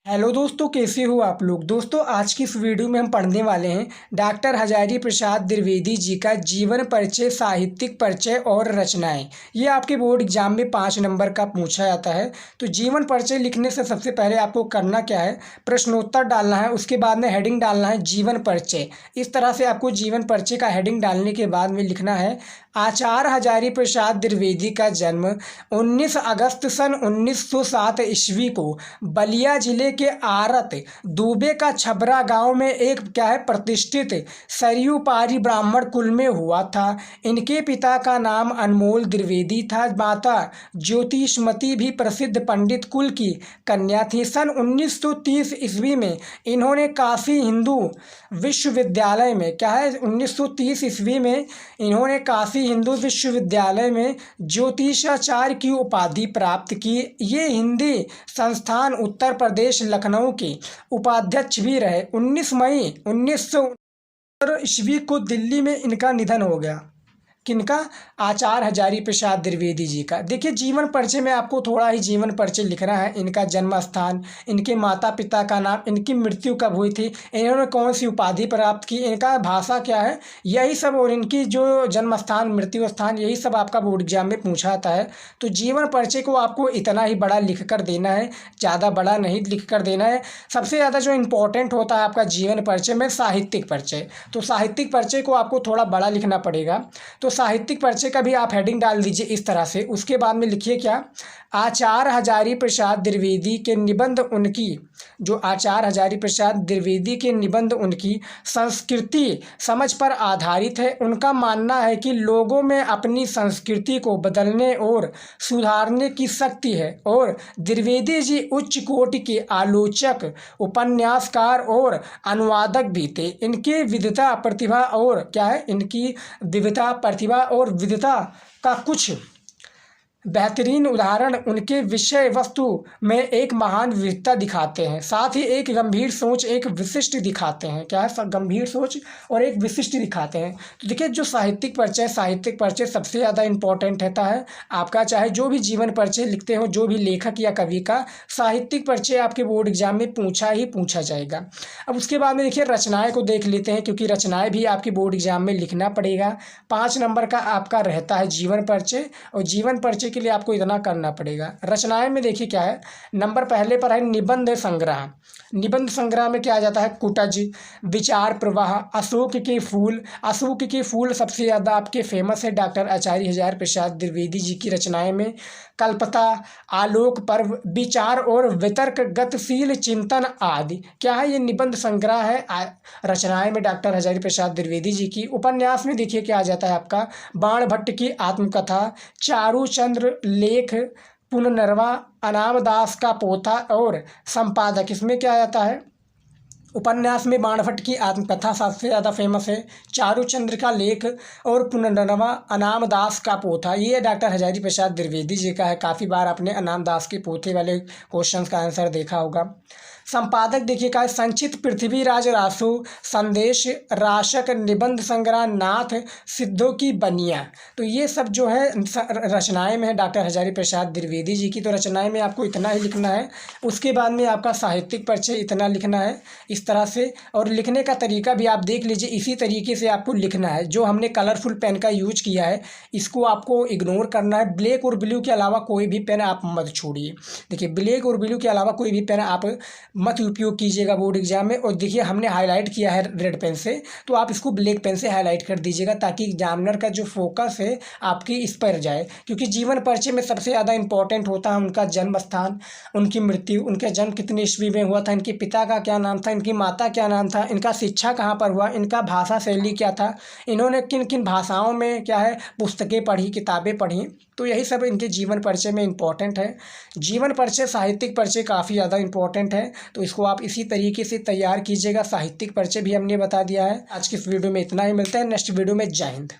Hello दोस्तों, कैसे हो आप लोग। दोस्तों, आज की इस वीडियो में हम पढ़ने वाले हैं डॉक्टर हजारी प्रसाद द्विवेदी जी का जीवन परिचय, साहित्यिक परिचय और रचनाएं। ये आपके बोर्ड एग्जाम में 5 नंबर का पूछा जाता है। तो जीवन परिचय लिखने से सबसे पहले आपको करना क्या है, प्रश्नोत्तर डालना है, उसके बाद में हेडिंग डालना है जीवन परिचय। इस तरह से आपको जीवन परिचय का हेडिंग डालने के बाद में लिखना है, आचार्य हजारी प्रसाद द्विवेदी का जन्म 19 अगस्त सन 1907 ईस्वी को बलिया जिले के आरत दूबे का छबरा गांव में एक प्रतिष्ठित सरयू पारी ब्राह्मण कुल में हुआ था। इनके पिता का नाम अनमोल द्विवेदी था। माता ज्योतिषमती भी प्रसिद्ध पंडित कुल की कन्या थी। सन 1930 ईस्वी में इन्होंने काशी हिंदू विश्वविद्यालय में 1930 ईस्वी में इन्होंने काशी हिंदू विश्वविद्यालय में ज्योतिषाचार्य की उपाधि प्राप्त की। ये हिंदी संस्थान उत्तर प्रदेश लखनऊ के उपाध्यक्ष भी रहे। 19 मई 1900 ईस्वी को दिल्ली में इनका निधन हो गया। किनका? आचार्य हजारी प्रसाद द्विवेदी जी का। देखिए, जीवन परिचय में आपको थोड़ा ही जीवन परिचय लिखना है। इनका जन्म स्थान, इनके माता पिता का नाम, इनकी मृत्यु कब हुई थी, इन्होंने कौन सी उपाधि प्राप्त की, इनका भाषा क्या है, यही सब, और इनकी जो जन्म स्थान, मृत्यु स्थान, यही सब आपका बोर्ड एग्जाम में पूछा जाता है। तो जीवन परिचय को आपको इतना ही बड़ा लिख कर देना है, ज़्यादा बड़ा नहीं लिख कर देना है। सबसे ज़्यादा जो इम्पोर्टेंट होता है आपका जीवन परिचय में साहित्यिक परिचय, तो साहित्यिक परिचय को आपको थोड़ा बड़ा लिखना पड़ेगा। तो साहित्यिक परिचय का भी आप हेडिंग डाल दीजिए इस तरह से। उसके बाद में लिखिए क्या, आचार्य हजारी प्रसाद द्विवेदी के निबंध उनकी, जो आचार्य हजारी प्रसाद द्विवेदी के निबंध उनकी संस्कृति समझ पर आधारित है। उनका मानना है कि लोगों में अपनी संस्कृति को बदलने और सुधारने की शक्ति है, और द्विवेदी जी उच्च कोटि के आलोचक, उपन्यासकार और अनुवादक भी थे। इनकी विविधता प्रतिभा और इनकी विविधता प्रतिभा और विविधता का कुछ बेहतरीन उदाहरण उनके विषय वस्तु में एक महान विविधता दिखाते हैं, साथ ही एक गंभीर सोच, एक विशिष्ट दिखाते हैं। क्या है? गंभीर सोच और एक विशिष्ट दिखाते हैं। तो देखिए, जो साहित्यिक परिचय सबसे ज़्यादा इम्पोर्टेंट रहता है आपका। चाहे जो भी जीवन परिचय लिखते हो, जो भी लेखक या कवि का, साहित्यिक परिचय आपके बोर्ड एग्जाम में पूछा जाएगा। अब उसके बाद में देखिए, रचनाएँ को देख लेते हैं, क्योंकि रचनाएँ भी आपके बोर्ड एग्जाम में लिखना पड़ेगा। 5 नंबर का आपका रहता है जीवन परिचय, और जीवन परिचय के लिए आपको इतना करना पड़ेगा। रचनाएं में देखिए क्या है, नंबर पहले पर है निबंध संग्रह। निबंध संग्रह में क्या आ जाता है, कुटज, विचार प्रवाह, अशोक के फूल। अशोक के फूल सबसे ज़्यादा आपके फेमस है डॉक्टर आचार्य हजारी प्रसाद द्विवेदी जी की रचनाएं में। कल्पता, आलोक पर्व, विचार और वितर्क, गतिशील चिंतन आदि। क्या है? ये निबंध संग्रह है रचनाएं में डॉक्टर हजारी प्रसाद द्विवेदी जी की। उपन्यास में देखिए क्या आ जाता है आपका, बाण भट्ट की आत्मकथा, चारूचंद्र लेख, पुनर्नवा, अनाम दास का पोथा और संपादक। इसमें क्या आ जाता है, उपन्यास में बाण भट्ट की आत्मकथा सबसे ज़्यादा फेमस है, चारूचंद्र का लेख और पुनर्नवा, अनाम दास का पोथा। ये डॉक्टर हजारी प्रसाद द्विवेदी जी का है। काफ़ी बार आपने अनाम दास के पोथे वाले क्वेश्चंस का आंसर देखा होगा। संपादक देखिए का संचित पृथ्वीराज रासो, संदेश राशक, निबंध संग्रह नाथ, सिद्धों की बनिया। तो ये सब जो है रचनाएं में है डॉक्टर हजारी प्रसाद द्विवेदी जी की। तो रचनाएं में आपको इतना ही लिखना है। उसके बाद में आपका साहित्यिक परिचय इतना लिखना है इस तरह से। और लिखने का तरीका भी आप देख लीजिए, इसी तरीके से आपको लिखना है। जो हमने कलरफुल पेन का यूज किया है, इसको आपको इग्नोर करना है। ब्लैक और ब्लू के अलावा कोई भी पेन आप मत छोड़िए। देखिए, ब्लैक और ब्लू के अलावा कोई भी पेन आप मत उपयोग कीजिएगा बोर्ड एग्जाम में। और देखिए, हमने हाईलाइट किया है रेड पेन से, तो आप इसको ब्लैक पेन से हाईलाइट कर दीजिएगा, ताकि एग्जामिनर का जो फोकस है आपकी इस पर जाए। क्योंकि जीवन परिचय में सबसे ज़्यादा इंपॉर्टेंट होता है उनका जन्म स्थान, उनकी मृत्यु, उनका जन्म कितने ईस्वी में हुआ था, इनके पिता का क्या नाम था, इनकी माता क्या नाम था, इनका शिक्षा कहाँ पर हुआ, इनका भाषा शैली क्या था, इन्होंने किन किन भाषाओं में पुस्तकें पढ़ी, किताबें पढ़ी। तो यही सब इनके जीवन परिचय में इम्पॉर्टेंट है। जीवन परिचय, साहित्यिक परिचय काफ़ी ज़्यादा इम्पॉर्टेंट है। तो इसको आप इसी तरीके से तैयार कीजिएगा। साहित्यिक परिचय भी हमने बता दिया है। आज की इस वीडियो में इतना ही। मिलते हैं नेक्स्ट वीडियो में। जय हिंद।